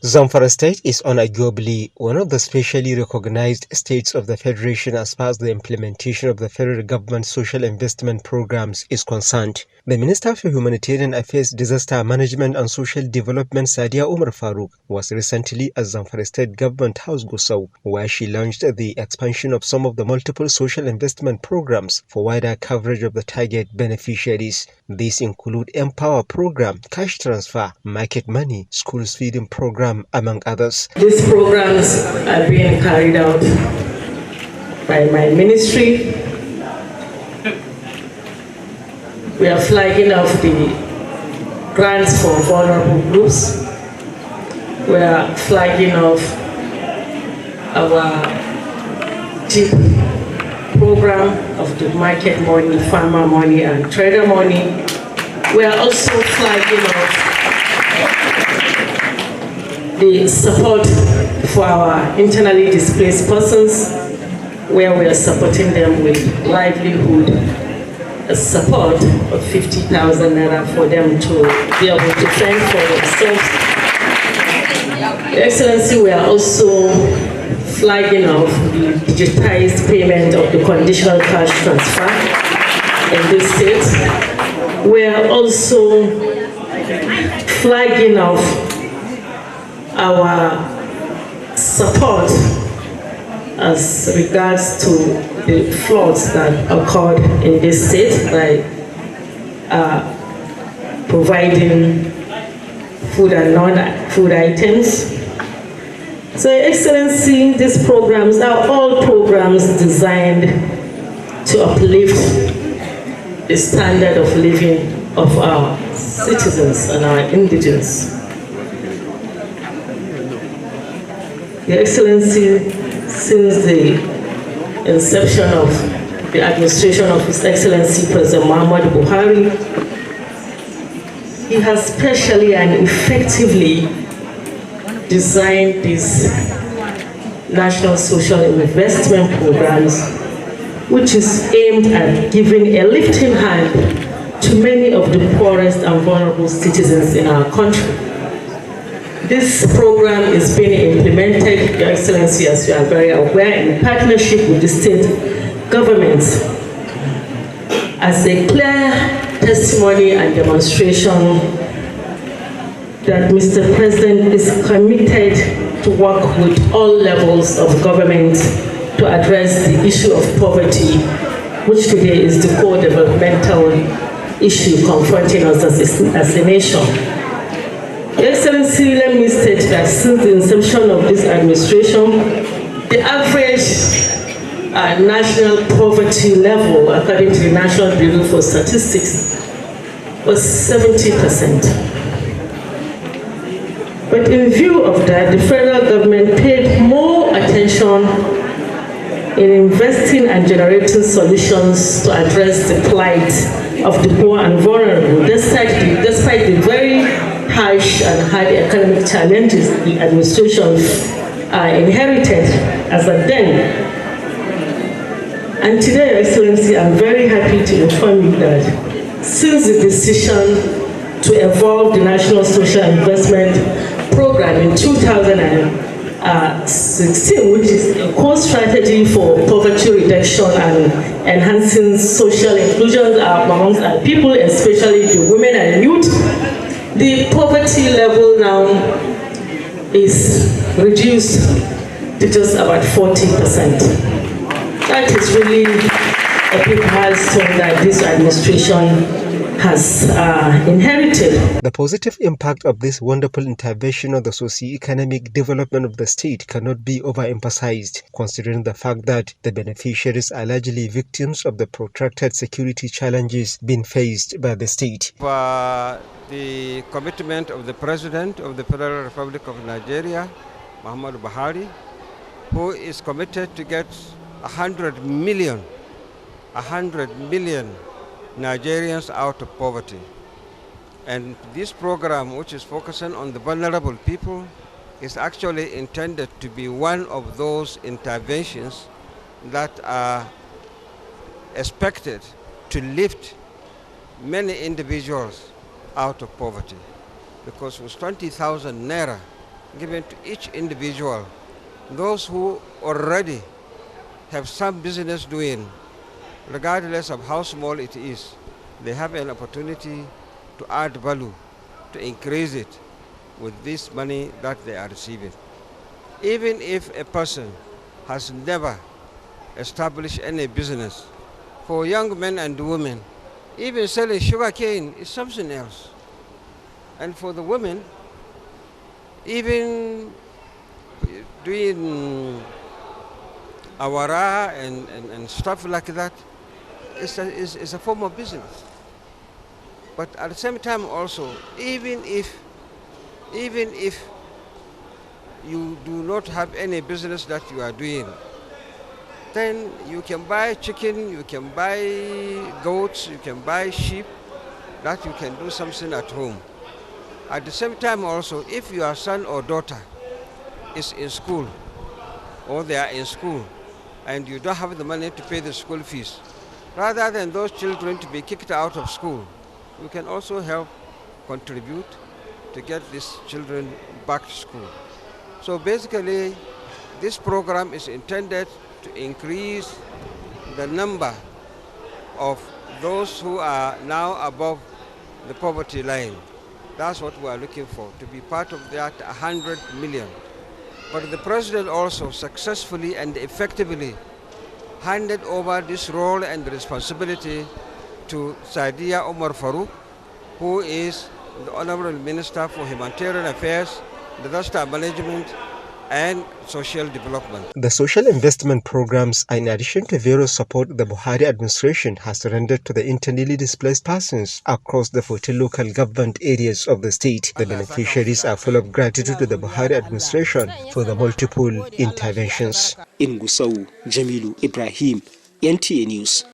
Zamfara State is unarguably one of the specially recognized states of the Federation as far as the implementation of the federal government's social investment programs is concerned. The Minister for Humanitarian Affairs, Disaster Management and Social Development, Sadia Umar Farouk, was recently at Zamfara State Government House Gusau, where she launched the expansion of some of the multiple social investment programs for wider coverage of the target beneficiaries. These include Empower Program, Cash Transfer, Market Money, Schools Feeding Program, among others. These programs are being carried out by my ministry. We are flagging off the grants for vulnerable groups. We are flagging off our JIP program of the market money, farmer money, and trader money. We are also flagging off the support for our internally displaced persons, where we are supporting them with livelihood support of 50,000 naira for them to be able to fend for themselves. Your Excellency, we are also flagging off the digitized payment of the conditional cash transfer in this state. We are also flagging off our support as regards to the floods that occurred in this state by providing food and non-food items. So, Your Excellency, these programs are all programs designed to uplift the standard of living of our citizens and our indigents. Your Excellency, since the inception of the administration of His Excellency President Muhammad Buhari, he has specially and effectively designed these national social investment programs, which is aimed at giving a lifting hand to many of the poorest and vulnerable citizens in our country. This program is being implemented, Your Excellency, as you are very aware, in partnership with the state governments as a clear testimony and demonstration that Mr. President is committed to work with all levels of government to address the issue of poverty, which today is the core developmental issue confronting us as a nation. Your Excellency, let me state that since the inception of this administration, the average national poverty level, according to the National Bureau for Statistics, was 70%. But in view of that, the federal government paid more attention in investing and generating solutions to address the plight of the poor and vulnerable, despite the very harsh and hard economic challenges the administration inherited as at then. And today, Your Excellency, I'm very happy to inform you that since the decision to evolve the National Social Investment Program in 2016, which is a core strategy for poverty reduction and enhancing social inclusion amongst our people, especially the women and youth, the poverty level now is reduced to just about 40%. That is really a big milestone that this administration has inherited. The positive impact of this wonderful intervention on the socio-economic development of the state cannot be overemphasized, considering the fact that the beneficiaries are largely victims of the protracted security challenges being faced by the state. The commitment of the President of the Federal Republic of Nigeria, Muhammad Buhari, who is committed to get 100 million Nigerians out of poverty. And this program, which is focusing on the vulnerable people, is actually intended to be one of those interventions that are expected to lift many individuals out of poverty. Because with 20,000 naira, given to each individual. Those who already have some business doing, regardless of how small it is, they have an opportunity to add value, to increase it with this money that they are receiving. Even if a person has never established any business, for young men and women, even selling sugarcane is something else. And for the women, even doing awara and stuff like that is a form of business. But at the same time also, even if you do not have any business that you are doing, then you can buy chicken, you can buy goats, you can buy sheep, that you can do something at home. At the same time also, if your son or daughter is in school, or they are in school, and you don't have the money to pay the school fees, rather than those children to be kicked out of school, you can also help contribute to get these children back to school. So basically, this program is intended to increase the number of those who are now above the poverty line. That's what we are looking for, to be part of that 100 million. But the president also successfully and effectively handed over this role and responsibility to Saidiya Omar Farouk, who is the Honorable Minister for Humanitarian Affairs, Disaster Management, and Social Development. The social investment programs are in addition to various support the Buhari administration has rendered to the internally displaced persons across the 14 local government areas of the state. The beneficiaries are full of gratitude to the Buhari administration for the multiple interventions. In Gusau, Jamilu Ibrahim, NTA News.